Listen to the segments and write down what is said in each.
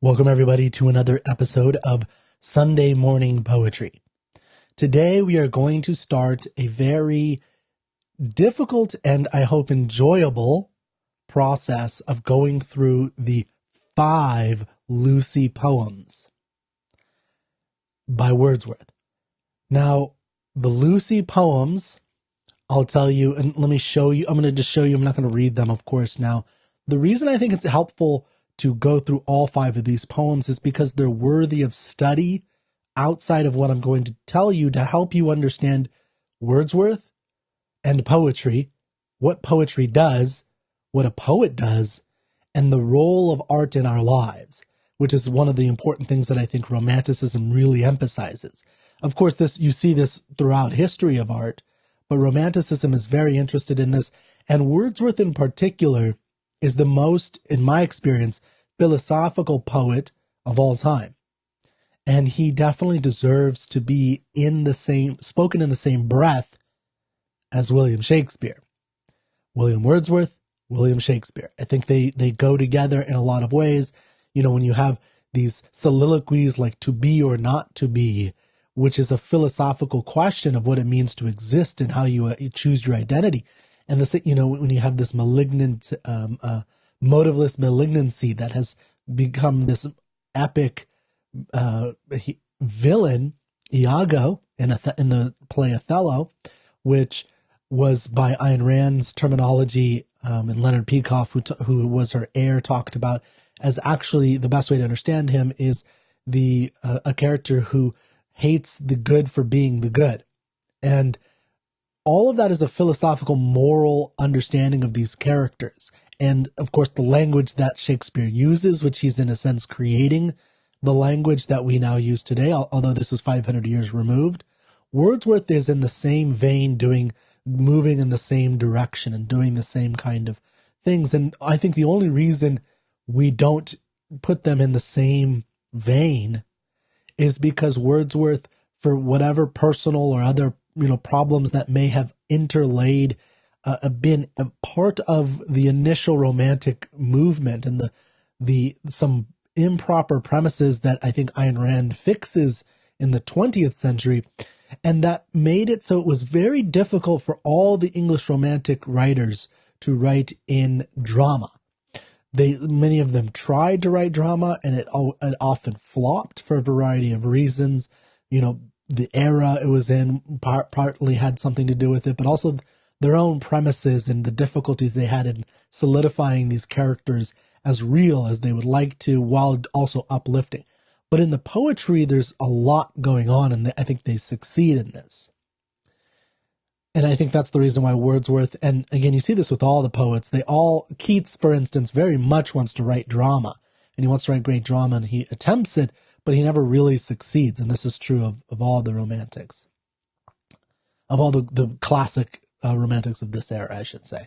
Welcome everybody to another episode of Sunday Morning Poetry. Today we are going to start a very difficult and I hope enjoyable process of going through the 5 Lucy poems by Wordsworth. Now, the Lucy poems, I'll tell you, and let me show you, I'm going to just show you, I'm not going to read them, of course, now. The reason I think it's helpful to go through all 5 of these poems is because they're worthy of study outside of what I'm going to tell you to help you understand Wordsworth and poetry, what poetry does, what a poet does, and the role of art in our lives, which is one of the important things that I think Romanticism really emphasizes. Of course, you see this throughout history of art, but Romanticism is very interested in this, and Wordsworth in particular is the most, in my experience, philosophical poet of all time. And he definitely deserves to be spoken in the same breath as William Shakespeare. William Wordsworth, William Shakespeare. I think they go together in a lot of ways. You know, when you have these soliloquies like to be or not to be, which is a philosophical question of what it means to exist and how you choose your identity. And this, you know, when you have this malignant, motiveless malignancy that has become this epic villain, Iago, in the play Othello, which was by Ayn Rand's terminology, and Leonard Peikoff, who was her heir, talked about as actually the best way to understand him is a character who hates the good for being the good. And all of that is a philosophical, moral understanding of these characters. And, of course, the language that Shakespeare uses, which he's in a sense creating the language that we now use today, although this is 500 years removed. Wordsworth is in the same vein, moving in the same direction and doing the same kind of things. And I think the only reason we don't put them in the same vein is because Wordsworth, for whatever personal or other problems that may have interlaid, been a part of the initial romantic movement and some improper premises that I think Ayn Rand fixes in the 20th century, and that made it so it was very difficult for all the English romantic writers to write in drama. Many of them tried to write drama, and it often flopped for a variety of reasons. The era it was in partly had something to do with it, but also their own premises and the difficulties they had in solidifying these characters as real as they would like to, while also uplifting. But in the poetry, there's a lot going on, and I think they succeed in this. And I think that's the reason why Wordsworth, and again, you see this with all the poets, Keats, for instance, very much wants to write drama, and he wants to write great drama, and he attempts it, but he never really succeeds. And this is true of all the romantics, of all the classic romantics of this era, I should say.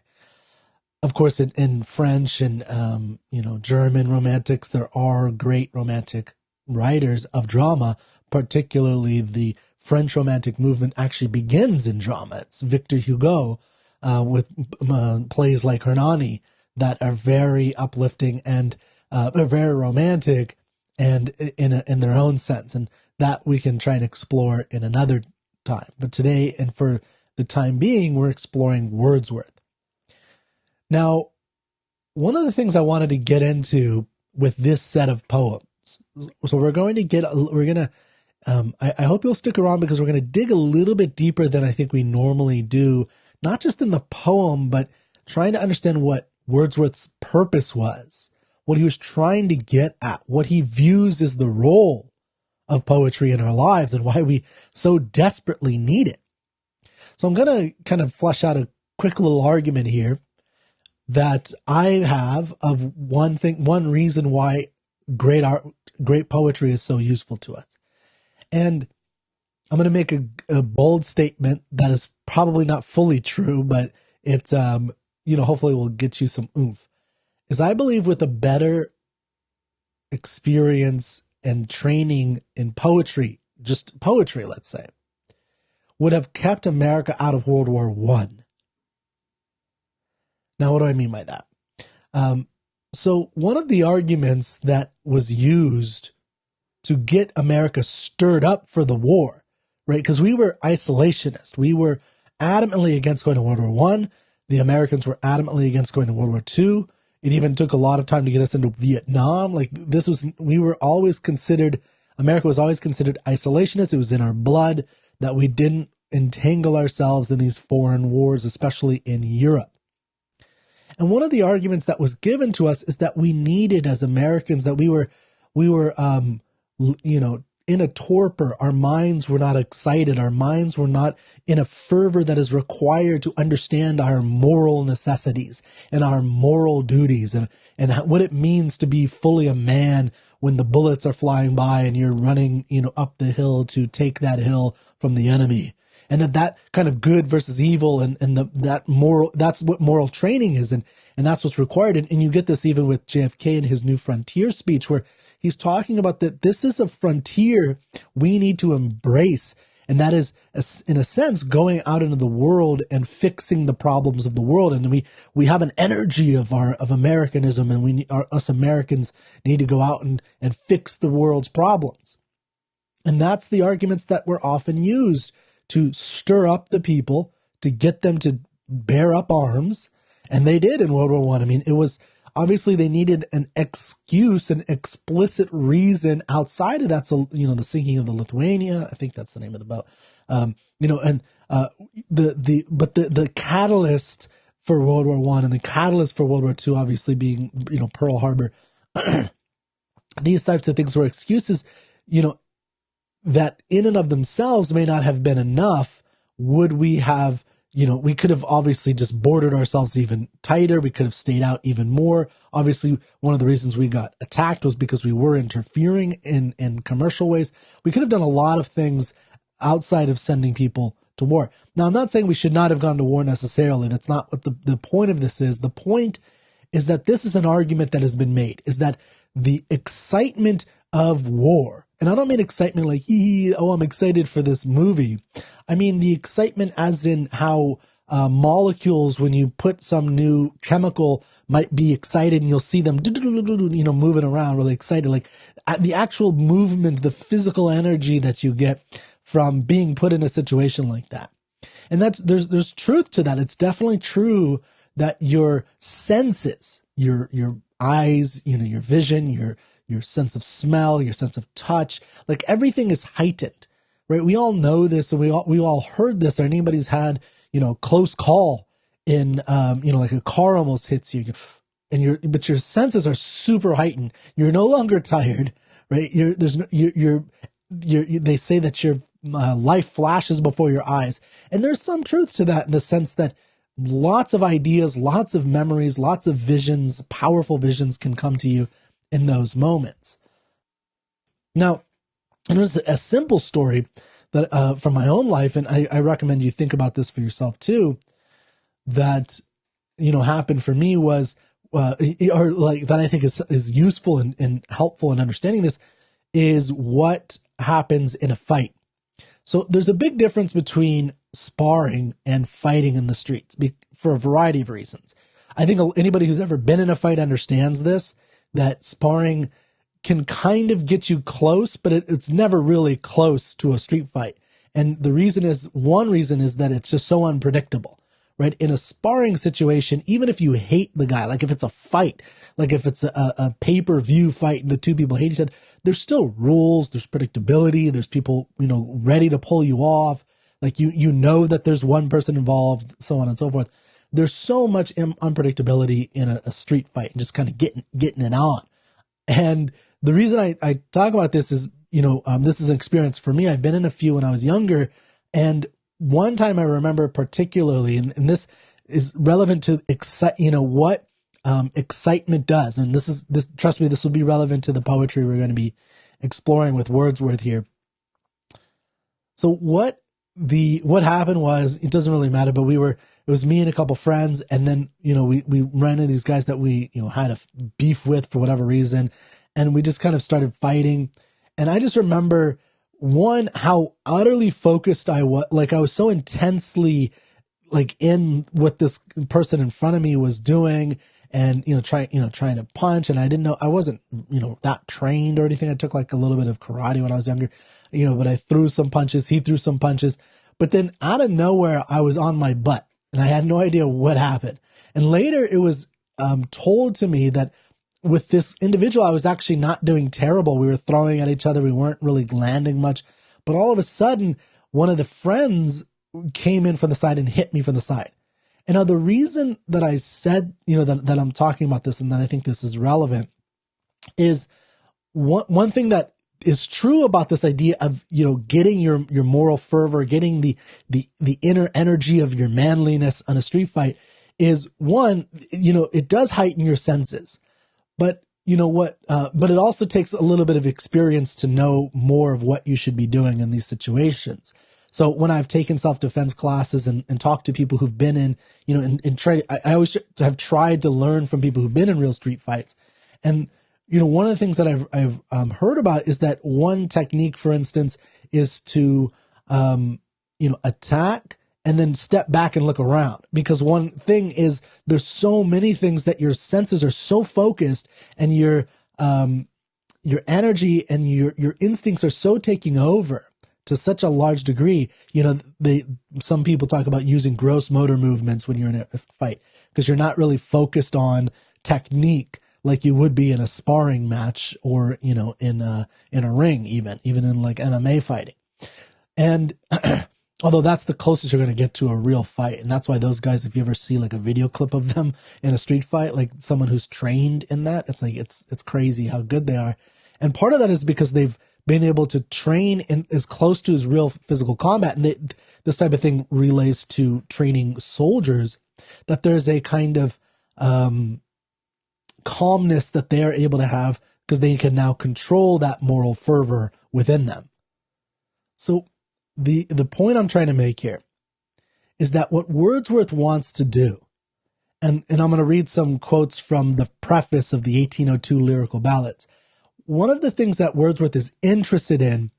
Of course, in French and German romantics, there are great romantic writers of drama. Particularly, the French romantic movement actually begins in drama. It's Victor Hugo with plays like Hernani that are very uplifting and very romantic, and in their own sense, and that we can try and explore in another time. But today, and for the time being, we're exploring Wordsworth. Now, one of the things I wanted to get into with this set of poems, so I hope you'll stick around, because we're going to dig a little bit deeper than I think we normally do, not just in the poem, but trying to understand what Wordsworth's purpose was, what he was trying to get at, what he views as the role of poetry in our lives, and why we so desperately need it. So I'm going to kind of flesh out a quick little argument here that I have of one reason why great poetry is so useful to us. And I'm going to make a bold statement that is probably not fully true, but it's, hopefully will get you some oomph. Is I believe with a better experience and training in poetry, just poetry, let's say, would have kept America out of World War I. Now, what do I mean by that? So one of the arguments that was used to get America stirred up for the war, right? Because we were isolationist. We were adamantly against going to World War One. The Americans were adamantly against going to World War Two. It even took a lot of time to get us into Vietnam. Like America was always considered isolationist. It was in our blood that we didn't entangle ourselves in these foreign wars, especially in Europe. And one of the arguments that was given to us is that we needed, as Americans, that we were in a torpor. Our minds were not excited. Our minds were not in a fervor that is required to understand our moral necessities and our moral duties and what it means to be fully a man when the bullets are flying by and you're running, up the hill to take that hill from the enemy. And that kind of good versus evil that's what moral training is. And that's what's required. And you get this even with JFK in his New Frontier speech, where he's talking about that this is a frontier we need to embrace. And that is, in a sense, going out into the world and fixing the problems of the world. And we have an energy of Americanism, and us Americans need to go out and fix the world's problems. And that's the arguments that were often used to stir up the people, to get them to bear up arms. And they did in World War One. I mean, it was obviously they needed an excuse, an explicit reason outside of that. So, the sinking of the Lithuania, I think that's the name of the boat. The catalyst for World War One and the catalyst for World War Two, obviously being, Pearl Harbor. These types of things were excuses, that in and of themselves may not have been enough. Would we have, we could have obviously just bordered ourselves even tighter. We could have stayed out even more. Obviously, one of the reasons we got attacked was because we were interfering in commercial ways. We could have done a lot of things outside of sending people to war. Now, I'm not saying we should not have gone to war necessarily. That's not what the point of this is. The point is that this is an argument that has been made, is that the excitement of war, and I don't mean excitement like, I'm excited for this movie. I mean the excitement as in how molecules, when you put some new chemical, might be excited and you'll see them, moving around really excited. Like the actual movement, the physical energy that you get from being put in a situation like that. And there's truth to that. It's definitely true that your senses, your eyes, your vision, your sense of smell, your sense of touch, like everything is heightened, right? We all know this, and we all heard this, or anybody's had, close call in, like a car almost hits you, but your senses are super heightened. You're no longer tired, right? They say that your life flashes before your eyes. And there's some truth to that, in the sense that lots of ideas, lots of memories, lots of visions, powerful visions can come to you in those moments. Now, there's a simple story that from my own life, and I recommend you think about this for yourself too, that happened for me was or like that I think is useful and helpful in understanding this, is what happens in a fight. So there's a big difference between sparring and fighting in the streets for a variety of reasons. I think anybody who's ever been in a fight understands this, that sparring can kind of get you close, but it's never really close to a street fight. And one reason is that it's just so unpredictable, right? In a sparring situation, even if you hate the guy, like if it's a fight, like if it's a pay-per-view fight and the two people hate each other, there's still rules, there's predictability, there's people, ready to pull you off. Like you know that there's one person involved, so on and so forth. There's so much unpredictability in a street fight and just kind of getting it on. And the reason I talk about this is, this is an experience for me. I've been in a few when I was younger. And one time I remember particularly, and this is relevant to what excitement does. And trust me, this will be relevant to the poetry we're going to be exploring with Wordsworth here. So what happened was, it doesn't really matter, but it was me and a couple friends. And then, we ran into these guys that we, had a beef with for whatever reason. And we just kind of started fighting. And I just remember, one, how utterly focused I was. Like I was so intensely like in what this person in front of me was doing. and, trying to punch. And I didn't know, I wasn't, that trained or anything. I took like a little bit of karate when I was younger, but I threw some punches. He threw some punches, but then out of nowhere, I was on my butt and I had no idea what happened. And later it was told to me that with this individual, I was actually not doing terrible. We were throwing at each other. We weren't really landing much, but all of a sudden, one of the friends came in from the side and hit me from the side. And now the reason that I said, that I'm talking about this and that I think this is relevant is one thing that is true about this idea of, getting your moral fervor, getting the inner energy of your manliness on a street fight is one, it does heighten your senses, but but it also takes a little bit of experience to know more of what you should be doing in these situations. So when I've taken self-defense classes and talked to people who've been in, I always have tried to learn from people who've been in real street fights. And, one of the things that I've heard about is that one technique, for instance, is to, attack and then step back and look around. Because one thing is there's so many things that your senses are so focused and your energy and your instincts are so taking over to such a large degree. Some people talk about using gross motor movements when you're in a fight because you're not really focused on technique like you would be in a sparring match or, in a ring, even in like MMA fighting. And although that's the closest you're going to get to a real fight. And that's why those guys, if you ever see like a video clip of them in a street fight, like someone who's trained in that, it's like, it's crazy how good they are. And part of that is because they've been able to train in as close to as real physical combat. And this type of thing relates to training soldiers, that there's a kind of calmness that they're able to have because they can now control that moral fervor within them. So the point I'm trying to make here is that what Wordsworth wants to do, and I'm going to read some quotes from the preface of the 1802 Lyrical Ballads. One of the things that Wordsworth is interested in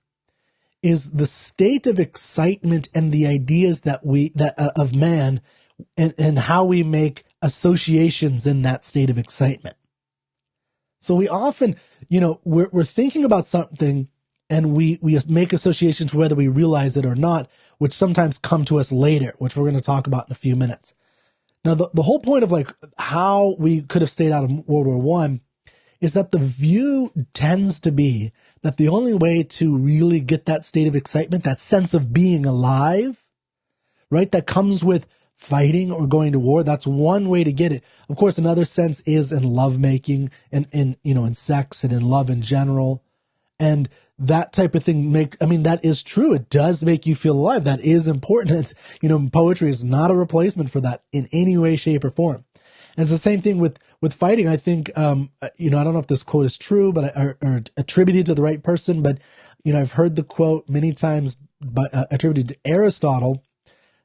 is the state of excitement and the ideas of man and how we make associations in that state of excitement. So we often, we're thinking about something and we make associations whether we realize it or not, which sometimes come to us later, which we're going to talk about in a few minutes. Now, the whole point of like how we could have stayed out of World War I is that the view tends to be that the only way to really get that state of excitement, that sense of being alive, right, that comes with fighting or going to war, that's one way to get it. Of course, another sense is in lovemaking and in sex and in love in general. And that type of thing that is true. It does make you feel alive. That is important. Poetry is not a replacement for that in any way, shape, or form. And it's the same thing with fighting. I think, I don't know if this quote is true, but or attributed to the right person, but, I've heard the quote many times, attributed to Aristotle,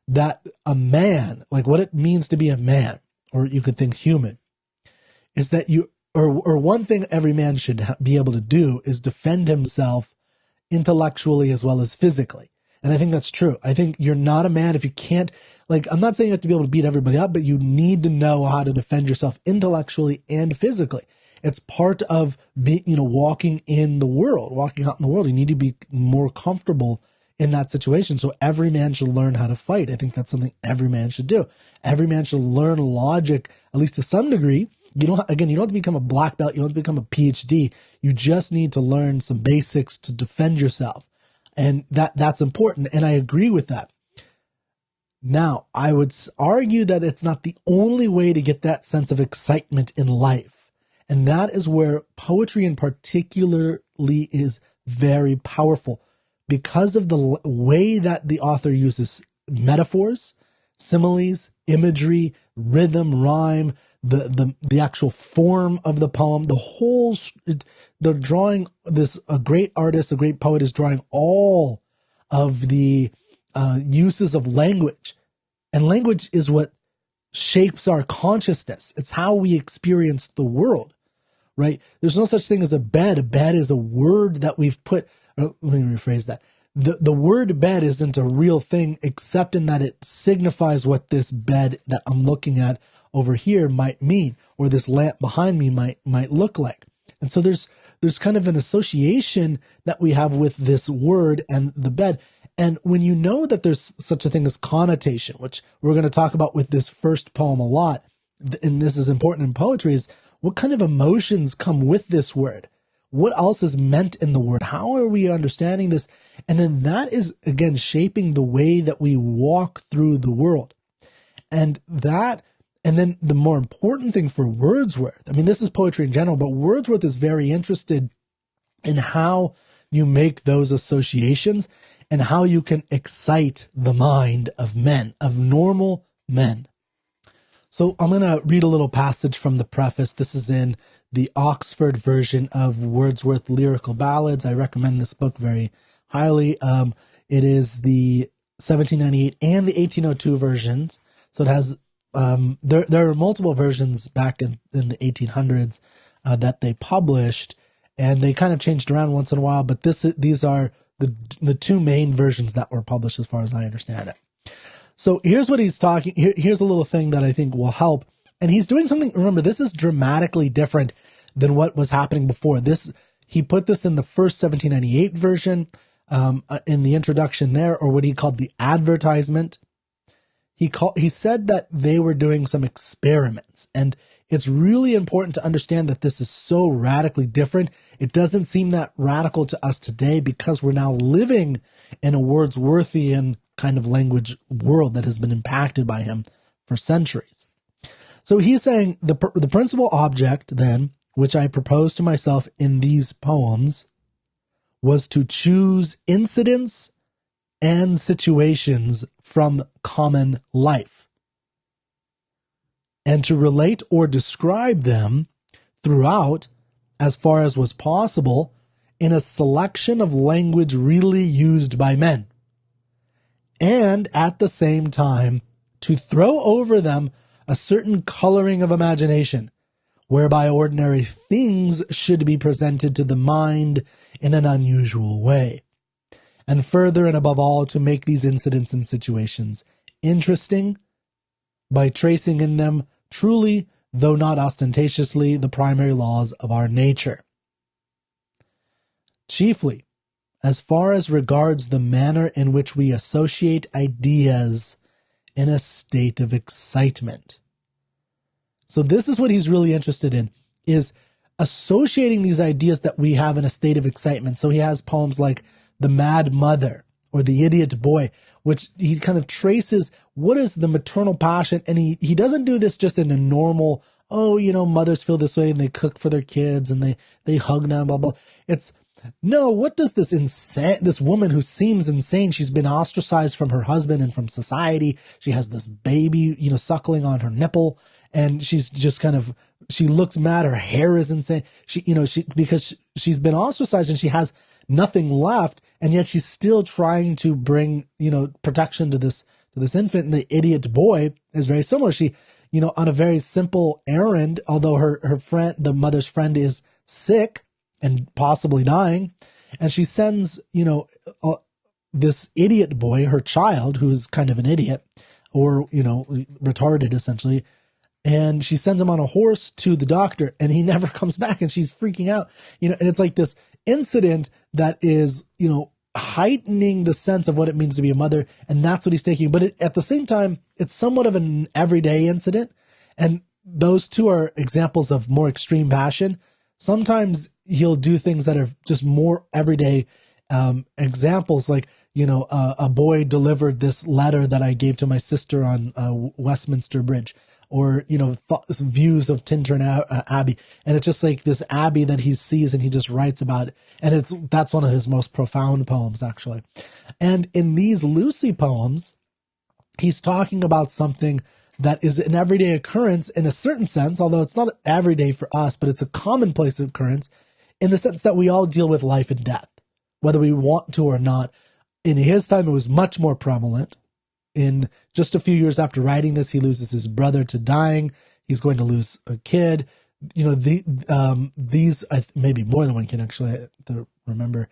that a man, like what it means to be a man, or you could think human, is that or one thing every man should be able to do is defend himself intellectually as well as physically. And I think that's true. I think you're not a man if you can't, I'm not saying you have to be able to beat everybody up, but you need to know how to defend yourself intellectually and physically. It's part of walking in the world, walking out in the world. You need to be more comfortable in that situation. So every man should learn how to fight. I think that's something every man should do. Every man should learn logic, at least to some degree. You don't have to become a black belt. You don't have to become a PhD. You just need to learn some basics to defend yourself. And that's important. And I agree with that. Now, I would argue that it's not the only way to get that sense of excitement in life. And that is where poetry in particularly is very powerful because of the way that the author uses metaphors, similes, imagery, rhythm, rhyme, the actual form of the poem, they're drawing a great artist, a great poet is drawing all of the uses of language. And language is what shapes our consciousness. It's how we experience the world, right? There's no such thing as a bed. A bed is a word that we've put, let me rephrase that. The word bed isn't a real thing except in that it signifies what this bed that I'm looking at over here might mean, or this lamp behind me might look like. And so there's kind of an association that we have with this word and the bed. And when you know that there's such a thing as connotation, which we're going to talk about with this first poem a lot, and this is important in poetry, is what kind of emotions come with this word? What else is meant in the word? How are we understanding this? And then that is, again, shaping the way that we walk through the world. And then the more important thing for Wordsworth, I mean, this is poetry in general, but Wordsworth is very interested in how you make those associations and how you can excite the mind of men, of normal men. So I'm going to read a little passage from the preface. This is in the Oxford version of Wordsworth Lyrical Ballads. I recommend this book very highly. It is the 1798 and the 1802 versions. So it has, there are multiple versions back in the 1800s that they published, and they kind of changed around once in a while, but these are the two main versions that were published as far as I understand it. So here's what he's talking. Here's a little thing that I think will help. And he's doing something. Remember, this is dramatically different than what was happening before. He put this in the first 1798 version, in the introduction there, or what he called the advertisement. He said that they were doing some experiments, and it's really important to understand that this is so radically different. It doesn't seem that radical to us today because we're now living in a Wordsworthian kind of language world that has been impacted by him for centuries. So he's saying the principal object then, which I proposed to myself in these poems, was to choose incidents and situations from common life, and to relate or describe them throughout, as far as was possible, in a selection of language really used by men, and at the same time to throw over them a certain coloring of imagination, whereby ordinary things should be presented to the mind in an unusual way, and further and above all to make these incidents and situations interesting by tracing in them truly, though not ostentatiously, the primary laws of our nature. Chiefly, as far as regards the manner in which we associate ideas in a state of excitement. So this is what he's really interested in, is associating these ideas that we have in a state of excitement. So he has poems like The Mad Mother or The Idiot Boy, which he kind of traces what is the maternal passion. And he doesn't do this just in a normal, mothers feel this way and they cook for their kids and they hug them, blah, blah. It's, no, what does this woman who seems insane, she's been ostracized from her husband and from society. She has this baby, suckling on her nipple, and she's just she looks mad. Her hair is insane. Because she's been ostracized and she has nothing left, and yet she's still trying to bring, protection to this infant. And The Idiot Boy is very similar. She, on a very simple errand, although her friend, the mother's friend, is sick and possibly dying, and she sends, this idiot boy, her child, who is kind of an idiot or, retarded essentially, and she sends him on a horse to the doctor, and he never comes back, and she's freaking out, and it's like this incident that is, heightening the sense of what it means to be a mother, and that's what he's taking. But at the same time, it's somewhat of an everyday incident, and those two are examples of more extreme passion. Sometimes he'll do things that are just more everyday examples, like, a boy delivered this letter that I gave to my sister on Westminster Bridge, or, views of Tintern Abbey. And it's just like this abbey that he sees and he just writes about it. And that's one of his most profound poems, actually. And in these Lucy poems, he's talking about something that is an everyday occurrence in a certain sense, although it's not everyday for us, but it's a commonplace occurrence in the sense that we all deal with life and death, whether we want to or not. In his time, it was much more prevalent. In just a few years after writing this, he loses his brother to dying. He's going to lose a kid. These maybe more than one kid, actually, I have to remember.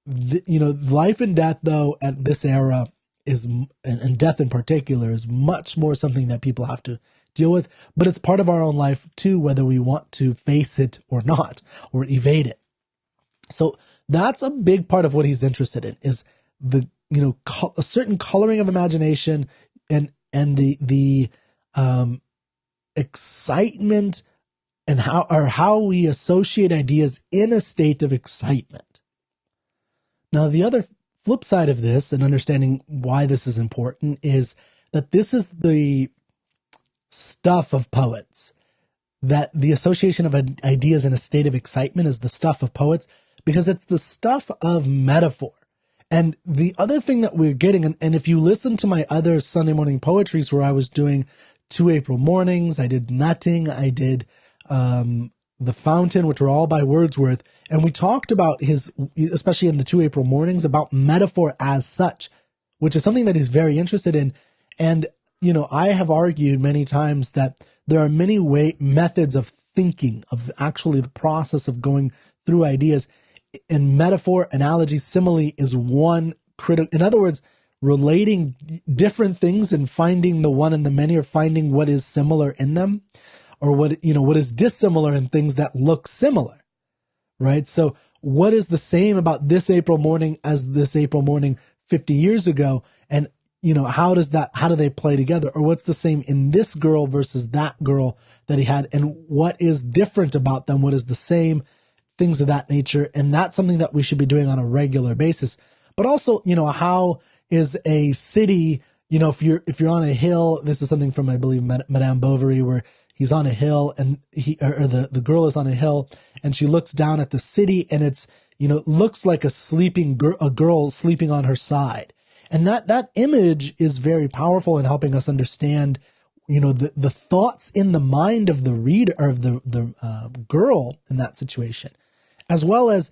Life and death, though, at this era is, and death in particular, is much more something that people have to deal with, but it's part of our own life too, whether we want to face it or not, or evade it. So that's a big part of what he's interested in, is the, a certain coloring of imagination and the excitement and how we associate ideas in a state of excitement. Now, the other flip side of this, and understanding why this is important, is that this is the stuff of poets, that the association of ideas in a state of excitement is the stuff of poets, because it's the stuff of metaphor. And the other thing that we're getting, and if you listen to my other Sunday morning poetries where I was doing 2 April mornings, I did Nutting, I did The Fountain, which were all by Wordsworth, and we talked about his, especially in the 2 April mornings, about metaphor as such, which is something that he's very interested in. And, I have argued many times that there are many methods of thinking, of actually the process of going through ideas. And metaphor, analogy, simile is one critical. In other words, relating different things and finding the one and the many, or finding what is similar in them, or what is dissimilar in things that look similar, right? So what is the same about this April morning as this April morning 50 years ago? And, how do they play together? Or what's the same in this girl versus that girl that he had? And what is different about them? What is the same? Things of that nature. And that's something that we should be doing on a regular basis. But also, how is a city, if you're on a hill, this is something from, I believe, Madame Bovary, where he's on a hill and the girl is on a hill and she looks down at the city, and it's, looks like a girl sleeping on her side. And that image is very powerful in helping us understand, the thoughts in the mind of the reader, or of the girl in that situation, as well as,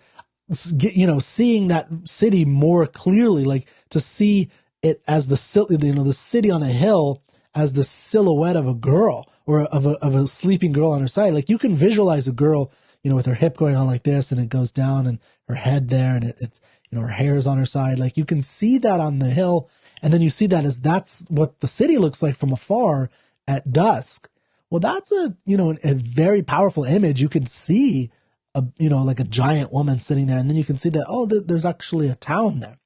seeing that city more clearly, like to see it as the city on a hill as the silhouette of a girl, or of a sleeping girl on her side. Like you can visualize a girl, with her hip going on like this, and it goes down, and her head there, and it's, her hair is on her side. Like you can see that on the hill, and then you see that as that's what the city looks like from afar at dusk. Well, that's a very powerful image. You can see like a giant woman sitting there, and then you can see that, there's actually a town there.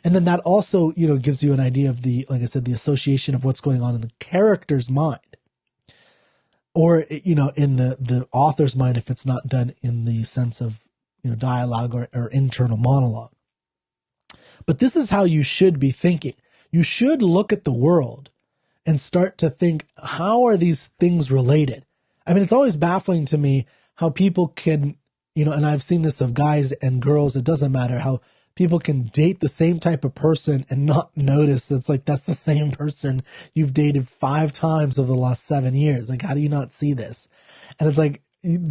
And then that also, gives you an idea of like I said, the association of what's going on in the character's mind, or, in the author's mind, if it's not done in the sense of, dialogue or internal monologue. But this is how you should be thinking. You should look at the world and start to think, how are these things related? I mean, it's always baffling to me how people can, and I've seen this of guys and girls, it doesn't matter, how people can date the same type of person and not notice it's like, that's the same person you've dated 5 times over the last 7 years. Like, how do you not see this? And it's like,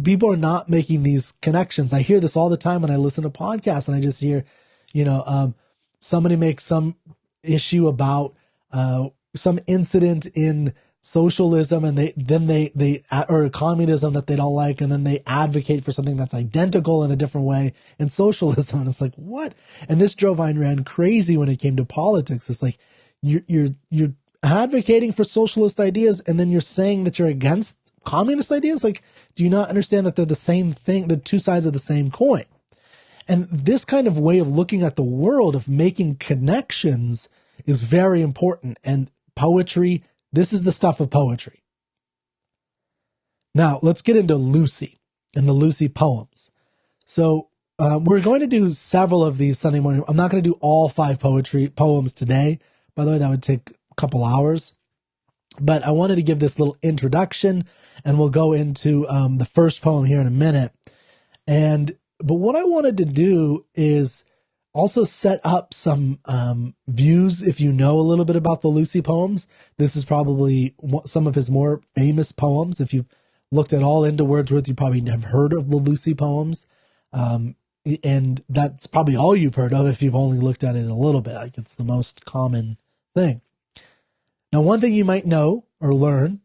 people are not making these connections. I hear this all the time when I listen to podcasts, and I just hear, somebody makes some issue about some incident in socialism, and they or communism that they don't like, and then they advocate for something that's identical in a different way in socialism. And it's like, what? And this drove Ayn Rand crazy when it came to politics. It's like, you're advocating for socialist ideas, and then you're saying that you're against communist ideas. Like, do you not understand that they're the same thing, the two sides of the same coin? And this kind of way of looking at the world, of making connections, is very important. And poetry, this is the stuff of poetry. Now, let's get into Lucy and the Lucy poems. So we're going to do several of these Sunday morning. I'm not going to do all 5 poems today. By the way, that would take a couple hours. But I wanted to give this little introduction, and we'll go into the first poem here in a minute. But what I wanted to do is also set up some views. If you know a little bit about the Lucy poems, this is probably some of his more famous poems. If you've looked at all into Wordsworth, you probably have heard of the Lucy poems. And that's probably all you've heard of if you've only looked at it a little bit. Like, it's the most common thing. Now, one thing you might know or learn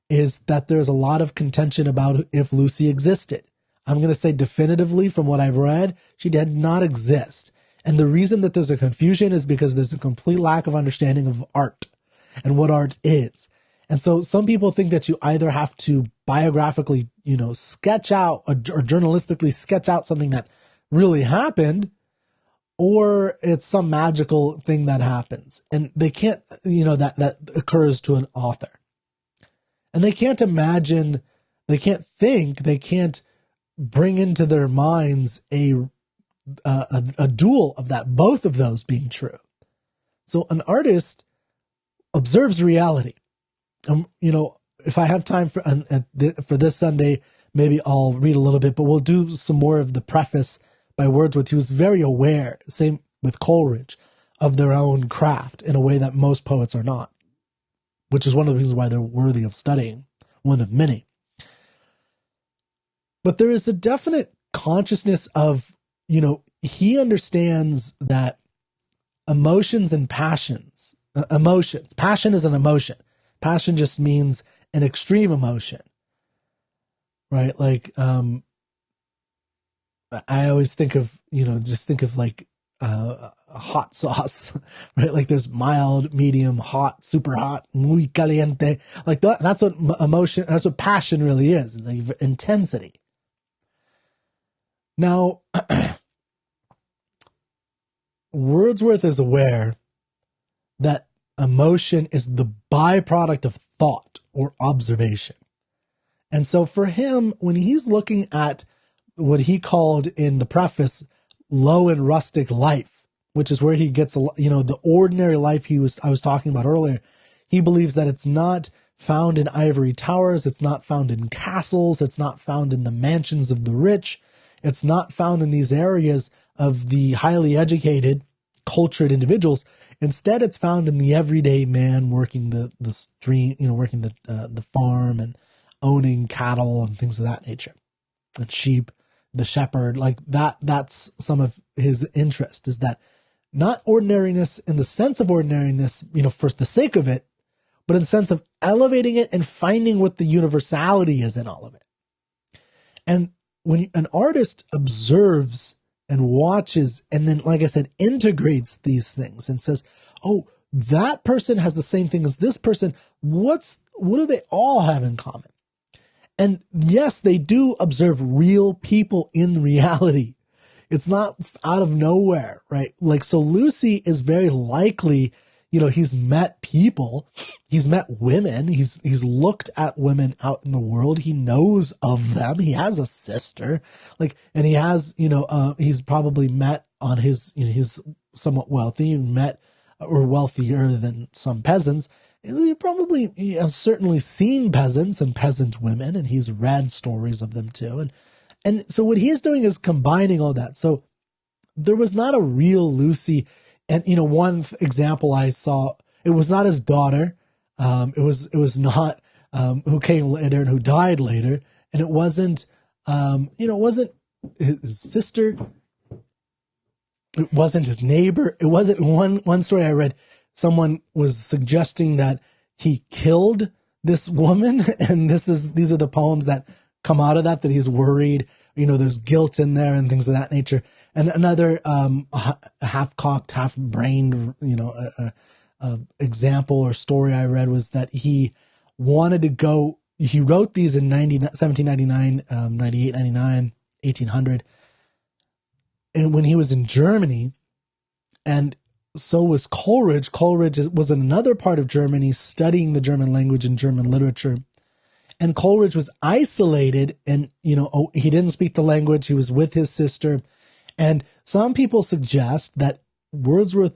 is that there's a lot of contention about if Lucy existed. I'm going to say definitively from what I've read, she did not exist. And the reason that there's a confusion is because there's a complete lack of understanding of art and what art is. And so some people think that you either have to biographically, sketch out or journalistically sketch out something that really happened, or it's some magical thing that happens. And they can't, that occurs to an author. And they can't imagine, they can't think, they can't bring into their minds a dual of that, both of those being true. So an artist observes reality. If I have time for this Sunday, maybe I'll read a little bit, but we'll do some more of the preface by Wordsworth. He was very aware, same with Coleridge, of their own craft in a way that most poets are not, which is one of the reasons why they're worthy of studying, one of many. But there is a definite consciousness of, he understands that emotions and passions, passion is an emotion. Passion just means an extreme emotion, right? Like, I always think of, like hot sauce, right? Like there's mild, medium, hot, super hot, muy caliente. Like that's what emotion, that's what passion really is. It's like intensity. Now, Wordsworth is aware that emotion is the byproduct of thought or observation. And so for him, when he's looking at what he called in the preface, low and rustic life, which is where he gets, the ordinary life I was talking about earlier, he believes that it's not found in ivory towers. It's not found in castles. It's not found in the mansions of the rich. It's not found in these areas of the highly educated, cultured individuals. Instead, it's found in the everyday man working the street, working the farm and owning cattle and things of that nature, and sheep, the shepherd, like that. That's some of his interest, is that not ordinariness in the sense of ordinariness, for the sake of it, but in the sense of elevating it and finding what the universality is in all of it. And when an artist observes and watches, and then, like I said, integrates these things and says, oh, that person has the same thing as this person. What do they all have in common? And yes, they do observe real people in reality. It's not out of nowhere, right? Like, so Lucy is very likely, he's met people, he's met women, he's looked at women out in the world, he knows of them, he has a sister, like, and he has, he's probably met on his, he's somewhat wealthy, met or wealthier than some peasants. He probably has certainly seen peasants and peasant women, and he's read stories of them too. And so what he's doing is combining all that. So there was not a real Lucy. And, one example I saw, it was not his daughter. It was not, who came later and who died later. And it wasn't, it wasn't his sister. It wasn't his neighbor. It wasn't one story I read. Someone was suggesting that he killed this woman. And these are the poems that come out of that he's worried, there's guilt in there and things of that nature. And another half-cocked, half-brained, example or story I read was that he wanted to go, he wrote these in 1799, 98, 99, 1800. And when he was in Germany, and so was Coleridge. Coleridge was in another part of Germany studying the German language and German literature. And Coleridge was isolated and, he didn't speak the language. He was with his sister. And some people suggest that Wordsworth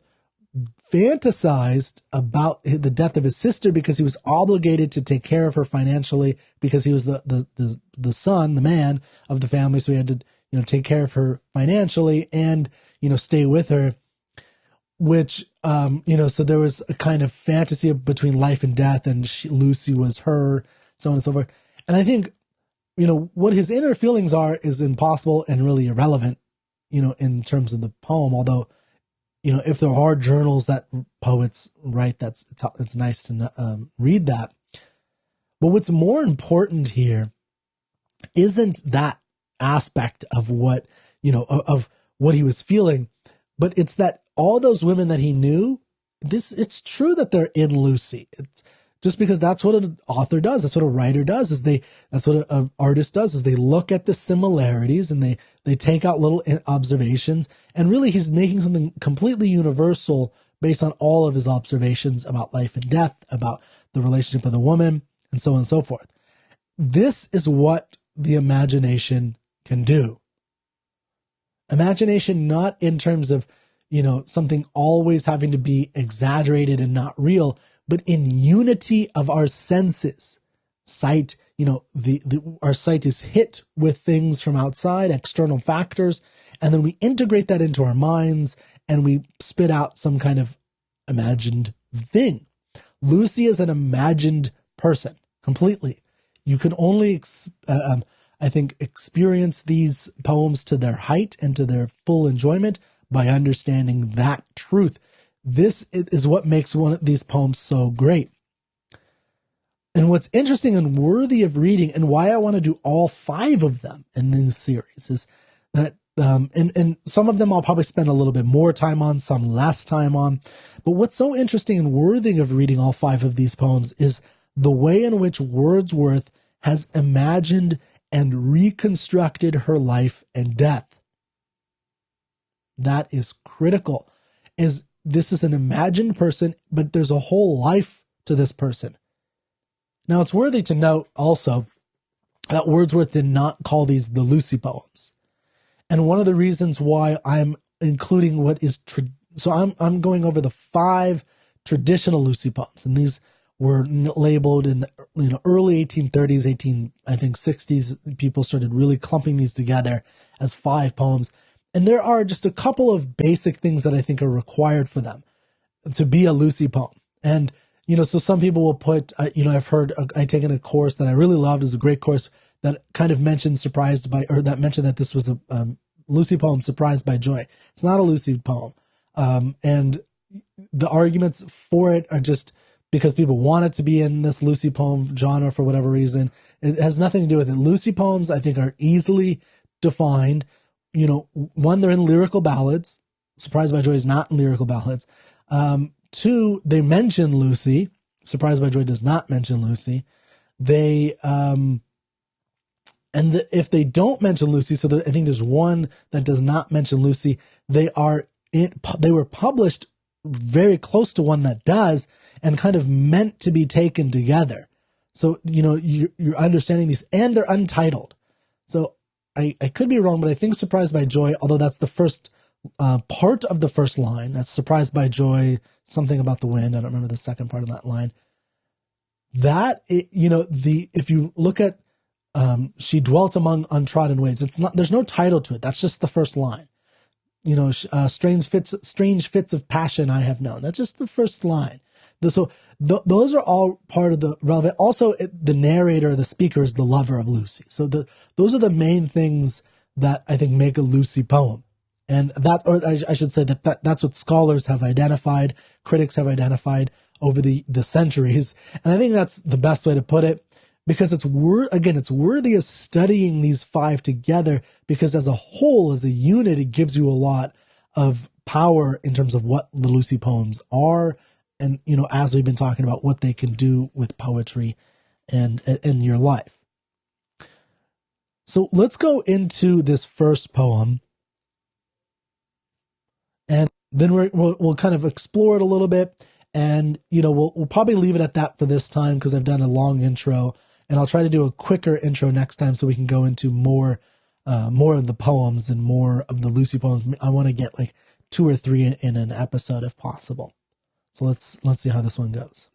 fantasized about the death of his sister because he was obligated to take care of her financially, because he was the son, the man of the family. So he had to, take care of her financially and, stay with her, which, so there was a kind of fantasy between life and death, and Lucy was her, so on and so forth. And I think, what his inner feelings are is impossible and really irrelevant, in terms of the poem. Although, if there are journals that poets write, it's nice to read that. But what's more important here isn't that aspect of what, of what he was feeling, but it's that all those women that he knew, it's true that they're in Lucy. just because that's what an author does. That's what a writer does. That's what an artist does. Is they look at the similarities and they take out little observations. And really, he's making something completely universal based on all of his observations about life and death, about the relationship of the woman, and so on and so forth. This is what the imagination can do. Imagination, not in terms of, something always having to be exaggerated and not real, but in unity of our senses. Sight, our sight is hit with things from outside, external factors, and then we integrate that into our minds and we spit out some kind of imagined thing. Lucy is an imagined person, completely. You can only, I think, experience these poems to their height and to their full enjoyment by understanding that truth. This is what makes one of these poems so great. And what's interesting and worthy of reading, and why I want to do all 5 of them in this series, is that, and some of them I'll probably spend a little bit more time on, some less time on. But what's so interesting and worthy of reading all 5 of these poems is the way in which Wordsworth has imagined and reconstructed her life and death. That is critical. This is an imagined person, but there's a whole life to this person. Now, it's worthy to note also that Wordsworth did not call these the Lucy poems. And one of the reasons why I'm including what is, so I'm going over the 5 traditional Lucy poems, and these were labeled in the early 1830s, 60s. People started really clumping these together as 5 poems. And there are just a couple of basic things that I think are required for them to be a Lucy poem. And, so some people will put, I've heard, I've taken a course that I really loved. It was a great course that kind of mentioned that mentioned that this was a Lucy poem, Surprised by Joy. It's not a Lucy poem. And the arguments for it are just because people want it to be in this Lucy poem genre for whatever reason. It has nothing to do with it. Lucy poems, I think, are easily defined. One, they're in lyrical ballads. Surprised by Joy is not in lyrical ballads. 2, they mention Lucy. Surprised by Joy does not mention Lucy. If they don't mention Lucy, so I think there's one that does not mention Lucy. They were published very close to one that does, and kind of meant to be taken together. So you're understanding these, and they're untitled. So I could be wrong, but I think Surprised by Joy, although that's the first part of the first line, that's Surprised by Joy, something about the wind. I don't remember the second part of that line. That, if you look at, she dwelt among untrodden ways, there's no title to it. That's just the first line. Strange fits of passion I have known. That's just the first line. So those are all part of the relevant. Also, the narrator, the speaker, is the lover of Lucy. So those are the main things that I think make a Lucy poem. And I should say that's what scholars have identified, critics have identified over the centuries. And I think that's the best way to put it, because it's worthy of studying these 5 together, because as a whole, as a unit, it gives you a lot of power in terms of what the Lucy poems are. And, as we've been talking about, what they can do with poetry and in your life. So let's go into this first poem, and then we'll kind of explore it a little bit. And, we'll probably leave it at that for this time, because I've done a long intro, and I'll try to do a quicker intro next time so we can go into more of the poems and more of the Lucy poems. I want to get like 2 or 3 in an episode if possible. So let's see how this one goes.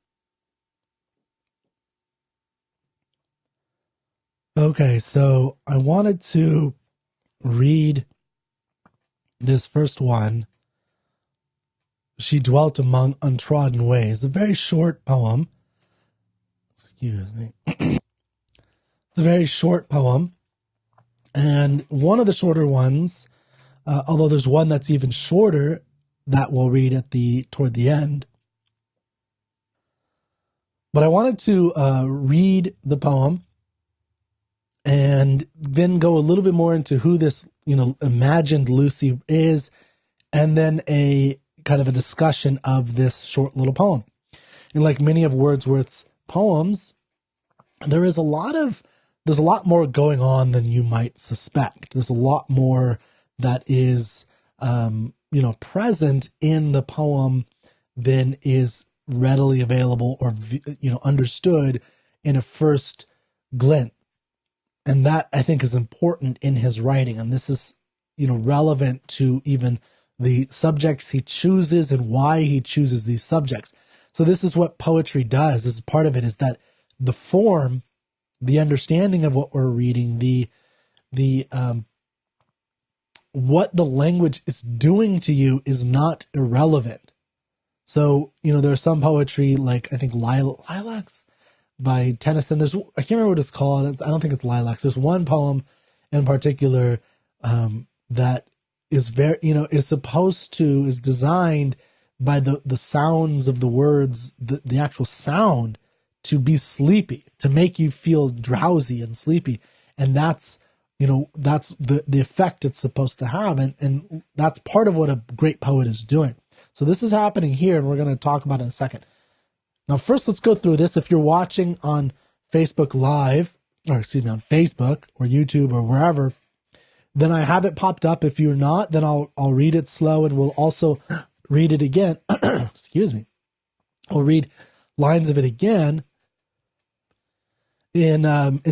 Okay, so I wanted to read this first one. She dwelt among untrodden ways. A very short poem. Excuse me. It's a very short poem. And one of the shorter ones, although there's one that's even shorter that we'll read toward the end. But I wanted to read the poem and then go a little bit more into who this, imagined Lucy is, and then a kind of a discussion of this short little poem. And like many of Wordsworth's poems, there's a lot more going on than you might suspect. There's a lot more that is, present in the poem than is readily available or, understood in a first glint. And that, I think, is important in his writing. And this is, relevant to even the subjects he chooses and why he chooses these subjects. So this is what poetry does. This is part of it, is that the form, the understanding of what we're reading, what the language is doing to you is not irrelevant. So, there's some poetry, like I think Lilacs by Tennyson. I can't remember what it's called. I don't think it's Lilacs. There's one poem in particular that is very, is designed by the sounds of the words, the actual sound, to be sleepy, to make you feel drowsy and sleepy. And that's the effect it's supposed to have. And that's part of what a great poet is doing. So this is happening here, and we're going to talk about it in a second. Now, first, let's go through this. If you're watching on Facebook Live, on Facebook or YouTube or wherever, then I have it popped up. If you're not, then I'll read it slow, and we'll also read it again. Excuse me. I'll read lines of it again in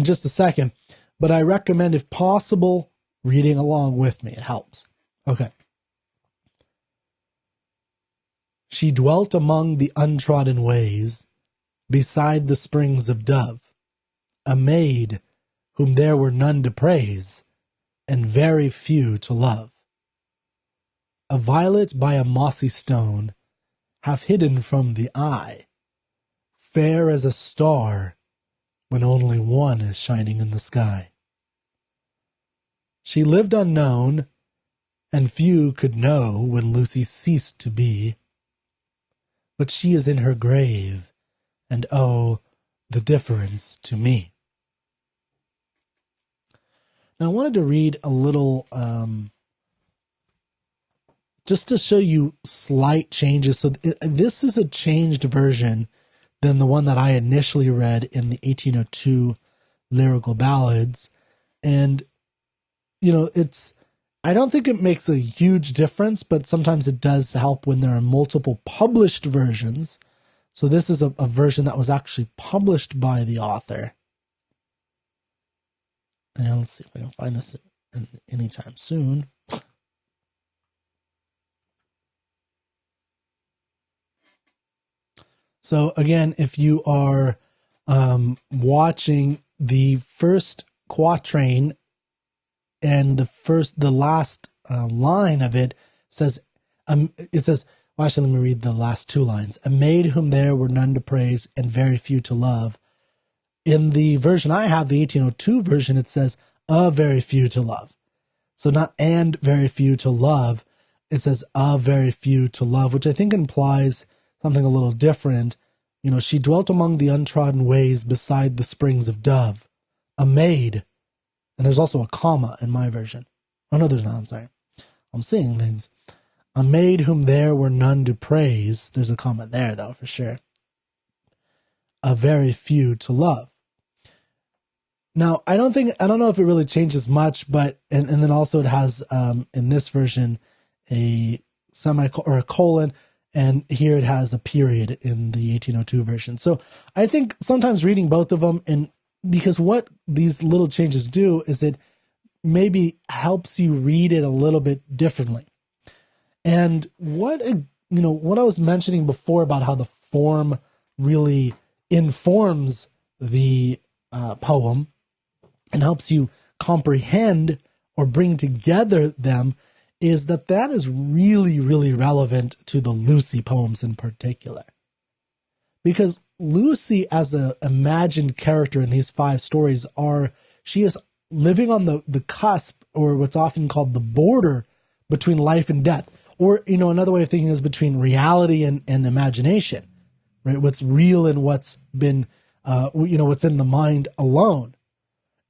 just a second. But I recommend, if possible, reading along with me. It helps. Okay. She dwelt among the untrodden ways, beside the springs of Dove, a maid whom there were none to praise, and very few to love. A violet by a mossy stone, half hidden from the eye, fair as a star when only one is shining in the sky. She lived unknown, and few could know when Lucy ceased to be. But she is in her grave, and oh, the difference to me. Now, I wanted to read a little, just to show you slight changes. So this is a changed version than the one that I initially read in the 1802 Lyrical Ballads. And, I don't think it makes a huge difference, but sometimes it does help when there are multiple published versions. So this is a version that was actually published by the author. And let's see if I can find this anytime soon. So again, if you are watching the first quatrain, and the last line of it says, well, actually, let me read the last two lines. A maid whom there were none to praise and very few to love. In the version I have, the 1802 version, it says, a very few to love. So not and very few to love, it says a very few to love, which I think implies something a little different. She dwelt among the untrodden ways beside the springs of Dove. A maid. And there's also a comma in my version. Oh, no, there's not. I'm sorry. I'm seeing things. A maid whom there were none to praise. There's a comma there, though, for sure. A very few to love. Now, I don't know if it really changes much, but, and then also it has, in this version, a or a colon, and here it has a period in the 1802 version. So I think sometimes reading both of them, and because what these little changes do is it maybe helps you read it a little bit differently. And what I was mentioning before about how the form really informs the poem and helps you comprehend or bring together them, is that is really, really relevant to the Lucy poems in particular. Because Lucy, as an imagined character in these 5 stories, she is living on the cusp, or what's often called the border between life and death. Or, another way of thinking is between reality and imagination, right? What's real and what's been, what's in the mind alone.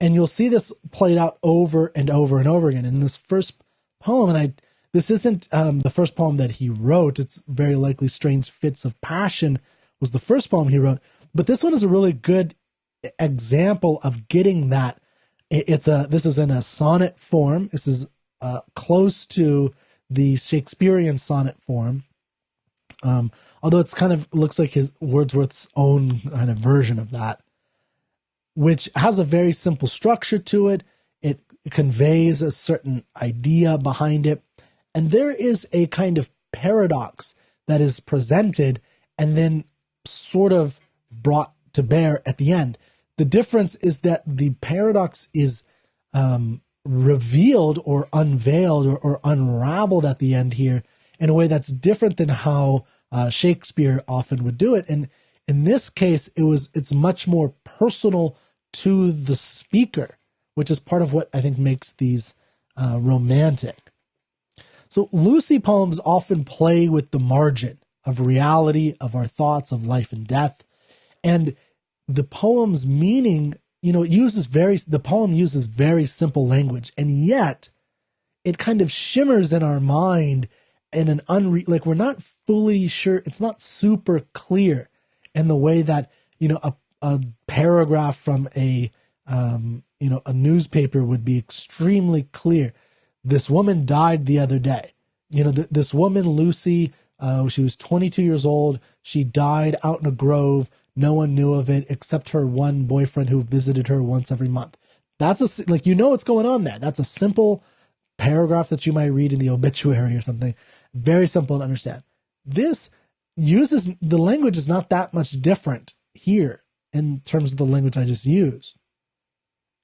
And you'll see this played out over and over and over again. In this first poem, and this isn't the first poem that he wrote. It's very likely Strange Fits of Passion was the first poem he wrote, But this one is a really good example of getting that. This is in a sonnet form. This is close to the Shakespearean sonnet form. Although it's kind of looks like his Wordsworth's own kind of version of that, which has a very simple structure to it. It conveys a certain idea behind it. And there is a kind of paradox that is presented and then sort of brought to bear at the end. The difference is that the paradox is revealed or unveiled or unraveled at the end here in a way that's different than how Shakespeare often would do it. And in this case, it's much more personal to the speaker, which is part of what I think makes these romantic. So Lucy poems often play with the margin of reality, of our thoughts, of life and death. And the poem's meaning, the poem uses very simple language, and yet it kind of shimmers in our mind in an like we're not fully sure. It's not super clear in the way that, a paragraph from a newspaper would be extremely clear. This woman died the other day. This woman, Lucy, she was 22 years old. She died out in a grove. No one knew of it except her one boyfriend who visited her once every month. That's what's going on there. That's a simple paragraph that you might read in the obituary or something. Very simple to understand. This uses, the language is not that much different here in terms of the language I just used.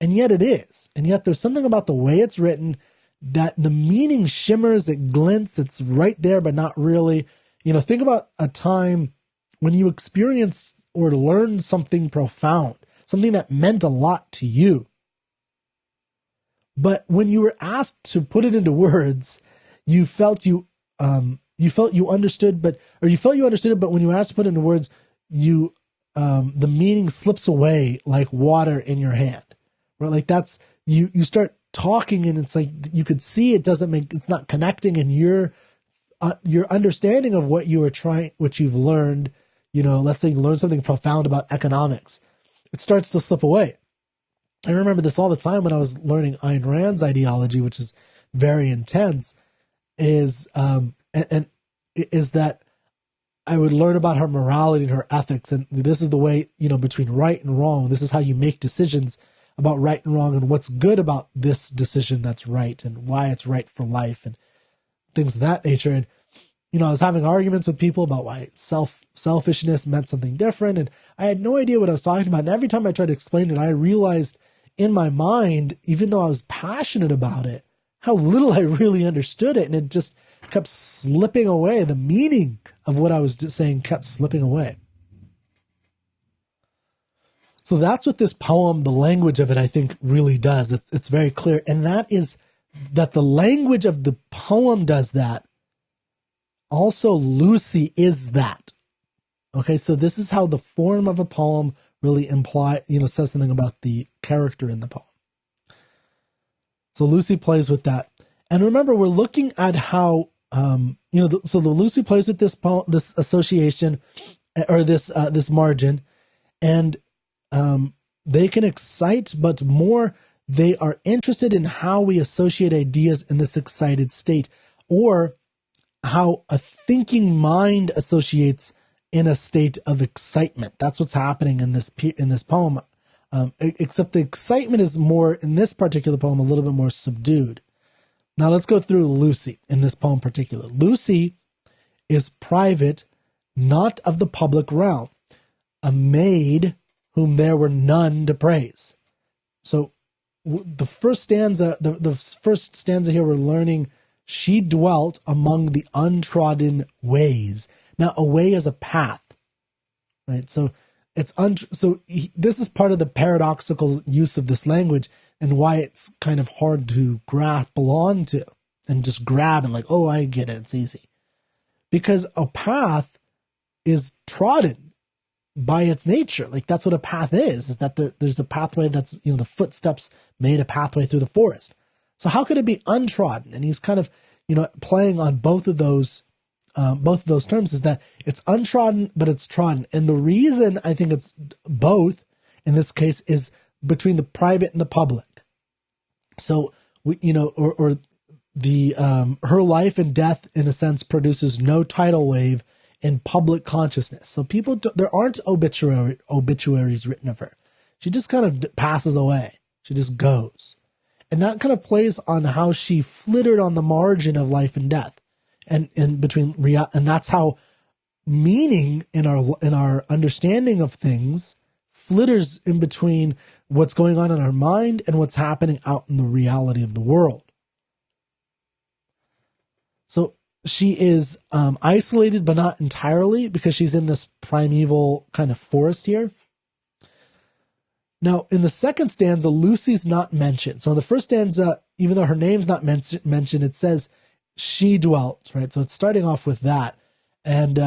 And yet it is. And yet there's something about the way it's written that the meaning shimmers, it glints, it's right there, but not really. Think about a time when you experienced or learned something profound, something that meant a lot to you. But when you were asked to put it into words, you felt you understood, but when you were asked to put it into words, the meaning slips away like water in your hand, right? Like that's, you start talking and it's like, you could see it's not connecting, and your understanding of what you've learned, let's say you learn something profound about economics, it starts to slip away. I remember this all the time when I was learning Ayn Rand's ideology, which is very intense, is that I would learn about her morality and her ethics. And this is the way, between right and wrong. This is how you make decisions about right and wrong and what's good about this decision that's right and why it's right for life and things of that nature. And, I was having arguments with people about why selfishness meant something different. And I had no idea what I was talking about. And every time I tried to explain it, I realized in my mind, even though I was passionate about it, how little I really understood it. And it just kept slipping away. The meaning of what I was saying kept slipping away. So that's what this poem, the language of it, I think really does. It's very clear. And that is that the language of the poem does that. Also, Lucy is that. Okay, so this is how the form of a poem really says something about the character in the poem. So Lucy plays with that. And remember, we're looking at how, so the Lucy plays with this association, or this margin, and they can excite, but more, they are interested in how we associate ideas in this excited state, or how a thinking mind associates in a state of excitement. That's what's happening in this poem. Except the excitement is more, in this particular poem, a little bit more subdued. Now let's go through Lucy in this poem in particular. Lucy is private, not of the public realm, a maid whom there were none to praise. So the first stanza, the first stanza here, we're learning she dwelt among the untrodden ways. Now, a way is a path, right? So this is part of the paradoxical use of this language and why it's kind of hard to grapple onto and just grab and like, oh, I get it, it's easy. Because a path is trodden by its nature. Like that's what a path is that there's a pathway that's, the footsteps made a pathway through the forest. So how could it be untrodden? And he's kind of, playing on both of those both of those terms is that it's untrodden, but it's trodden. And the reason I think it's both in this case is between the private and the public. So, or the her life and death, in a sense, produces no tidal wave in public consciousness. So there aren't obituaries written of her. She just kind of passes away. She just goes. And that kind of plays on how she flittered on the margin of life and death. And in between and that's how meaning in our understanding of things flitters in between what's going on in our mind and what's happening out in the reality of the world. So she is isolated, but not entirely, because she's in this primeval kind of forest here. Now, in the second stanza, Lucy's not mentioned. So in the first stanza, even though her name's not mentioned, it says she dwelt, right? So it's starting off with that. And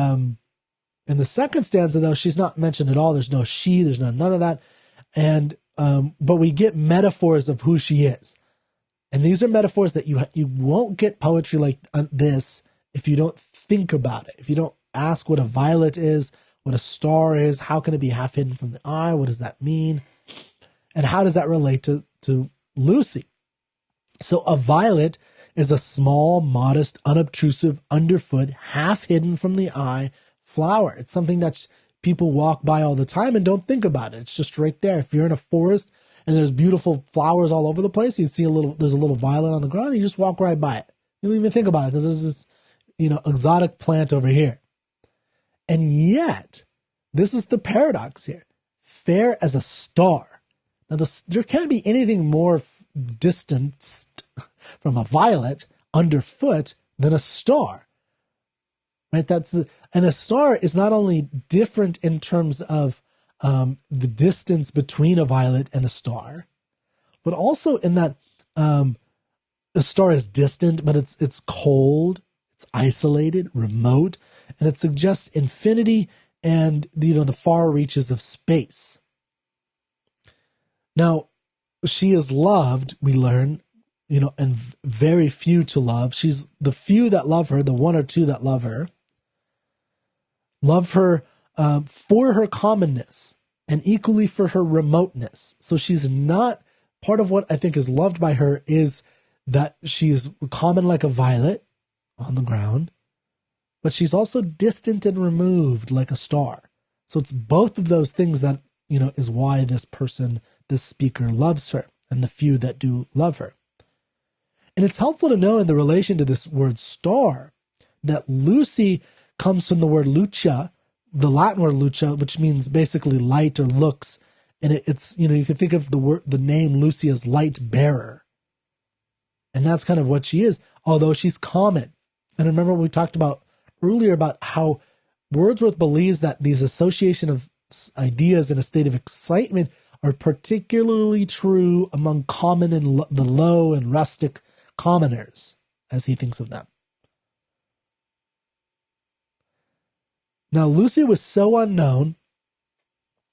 in the second stanza, though, she's not mentioned at all. There's no she, there's none of that. And but we get metaphors of who she is. And these are metaphors that you won't get poetry like this if you don't think about it. If you don't ask what a violet is, what a star is, how can it be half hidden from the eye? What does that mean? And how does that relate to Lucy? So a violet is a small, modest, unobtrusive, underfoot, half hidden from the eye flower. It's something that people walk by all the time and don't think about it. It's just right there. If you're in a forest and there's beautiful flowers all over the place, you see there's a little violet on the ground, you just walk right by it. You don't even think about it because there's this, exotic plant over here. And yet, this is the paradox here. Fair as a star. Now, there can't be anything more distanced from a violet underfoot than a star. Right? And a star is not only different in terms of the distance between a violet and a star, but also in that a star is distant, but it's cold, it's isolated, remote, and it suggests infinity and the far reaches of space. Now, she is loved, we learn, and very few to love. She's the few that love her, the one or two that love her for her commonness and equally for her remoteness. So she's not, part of what I think is loved by her is that she is common like a violet on the ground, but she's also distant and removed like a star. So it's both of those things that, is why this speaker loves her, and the few that do love her. And it's helpful to know in the relation to this word star that Lucy comes from the word lucia, the Latin word lucia, which means basically light or looks. And it's, you can think of the name Lucy as light bearer. And that's kind of what she is, although she's common. And remember we talked about earlier about how Wordsworth believes that these association of ideas in a state of excitement are particularly true among common and the low and rustic commoners, as he thinks of them. Now, Lucy was so unknown,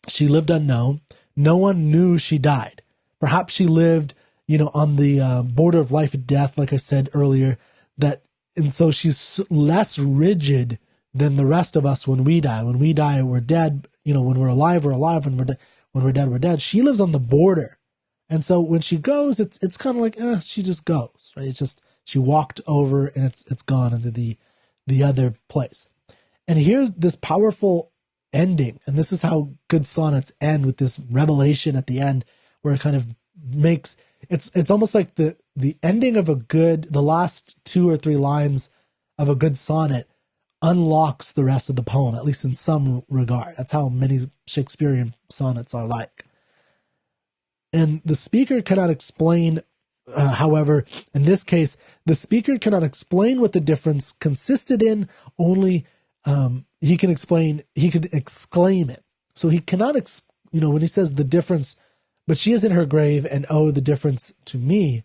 she lived unknown, no one knew she died. Perhaps she lived, on the border of life and death, like I said earlier, and so she's less rigid than the rest of us when we die. When we die, we're dead. When we're alive, we're alive. When we're dead, we're dead. She lives on the border. And so when she goes, it's kind of like, she just goes, right? It's just, she walked over and it's gone into the other place. And here's this powerful ending. And this is how good sonnets end, with this revelation at the end, where it kind of makes, it's almost like the ending of the last 2 or 3 lines of a good sonnet unlocks the rest of the poem, at least in some regard. That's how many Shakespearean sonnets are like. And the speaker cannot explain, however, in this case, the speaker cannot explain what the difference consisted in, only he could exclaim it. So he cannot, when he says the difference, but she is in her grave and oh, the difference to me,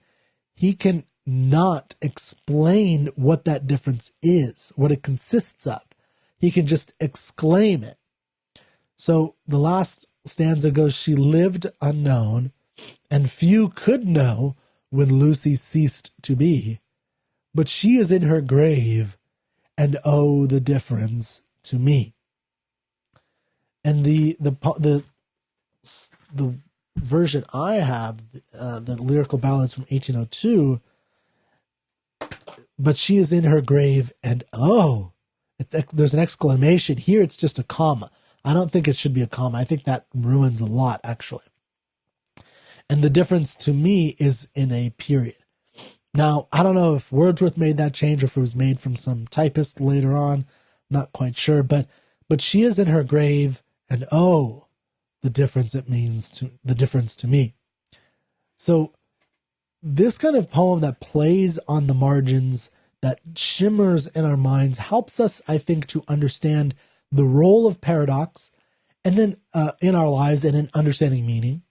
he can not explain what that difference is, what it consists of. He can just exclaim it. So the last stanza goes, she lived unknown, and few could know when Lucy ceased to be, but she is in her grave, and oh, the difference to me. And the version I have, the Lyrical Ballads from 1802, but she is in her grave, and oh, there's an exclamation. Here it's just a comma. I don't think it should be a comma. I think that ruins a lot, actually. And the difference to me is in a period. Now, I don't know if Wordsworth made that change or if it was made from some typist later on. Not quite sure, but she is in her grave, and oh, the difference to me. So this kind of poem that plays on the margins, that shimmers in our minds, helps us, I think, to understand the role of paradox, and then in our lives and in understanding meaning.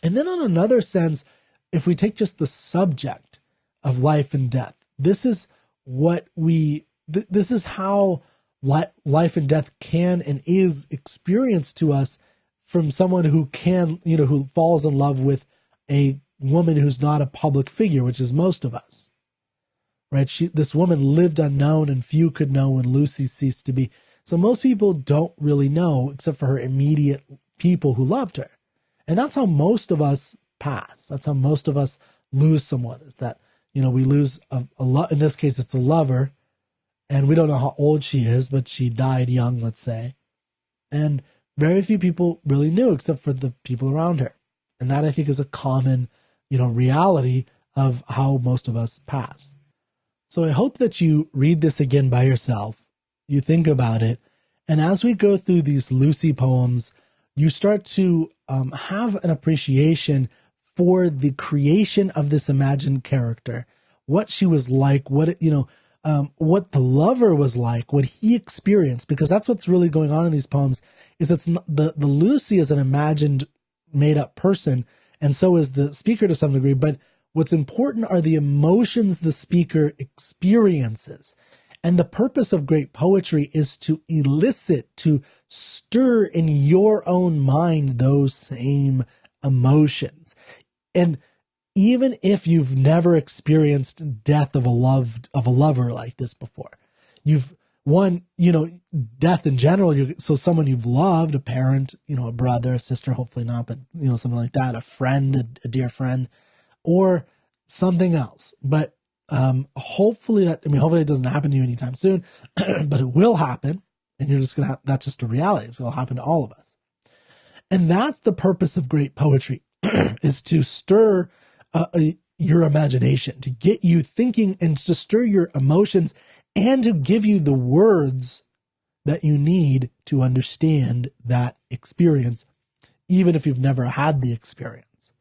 And then on another sense, if we take just the subject of life and death, this is how life and death can and is experienced to us from someone who who falls in love with a woman who's not a public figure, which is most of us, right? This woman lived unknown, and few could know when Lucy ceased to be. So most people don't really know, except for her immediate people who loved her. And that's how most of us pass. That's how most of us lose someone, is that, we lose in this case, it's a lover, and we don't know how old she is, but she died young, let's say. And very few people really knew, except for the people around her. And that, I think, is a common, reality of how most of us pass. So I hope that you read this again by yourself, you think about it, and as we go through these Lucy poems, you start to have an appreciation for the creation of this imagined character, what she was like, what the lover was like, what he experienced, because that's what's really going on in these poems. Is it's the Lucy is an imagined, made-up person, and so is the speaker to some degree. But what's important are the emotions the speaker experiences. And the purpose of great poetry is to elicit, to stir in your own mind those same emotions. And even if you've never experienced death of a lover like this before, death in general, so someone you've loved, a parent, a brother, a sister, hopefully not, but, something like that, a friend, a dear friend, or something else. But hopefully it doesn't happen to you anytime soon, but it will happen. And you're just that's just a reality. It's going to happen to all of us. And that's the purpose of great poetry, is to stir your imagination, to get you thinking and to stir your emotions, and to give you the words that you need to understand that experience, even if you've never had the experience.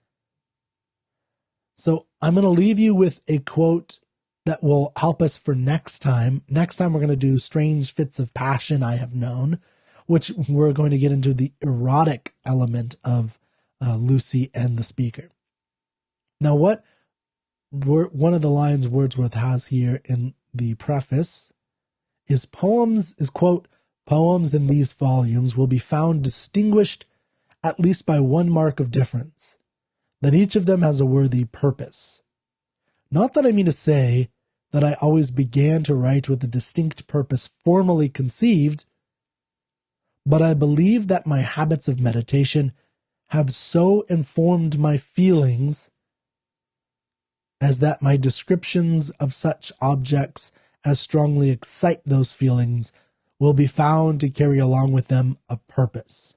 So I'm going to leave you with a quote that will help us for next time. Next time, we're going to do Strange Fits of Passion I Have Known, which we're going to get into the erotic element of Lucy and the speaker. Now, one of the lines Wordsworth has here in the preface is quote, "Poems in these volumes will be found distinguished at least by one mark of difference, that each of them has a worthy purpose. Not that I mean to say that I always began to write with a distinct purpose formally conceived, but I believe that my habits of meditation have so informed my feelings as that my descriptions of such objects as strongly excite those feelings will be found to carry along with them a purpose."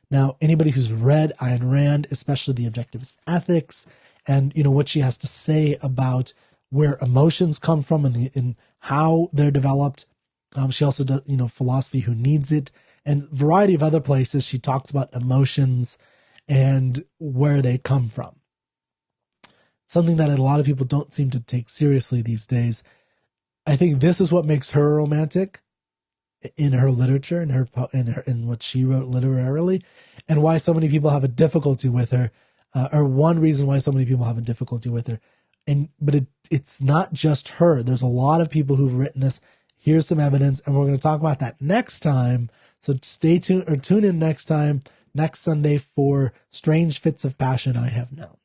Now, anybody who's read Ayn Rand, especially the Objectivist Ethics, and what she has to say about where emotions come from and how they're developed. She also does, Philosophy Who Needs It, and a variety of other places she talks about emotions and where they come from. Something that a lot of people don't seem to take seriously these days. I think this is what makes her romantic in her literature, in what she wrote literarily, and why so many people have a difficulty with her, or one reason why so many people have a difficulty with her. But it's not just her. There's a lot of people who've written this. Here's some evidence, and we're going to talk about that next time. So stay tuned, or tune in next time, next Sunday, for Strange Fits of Passion I Have Known.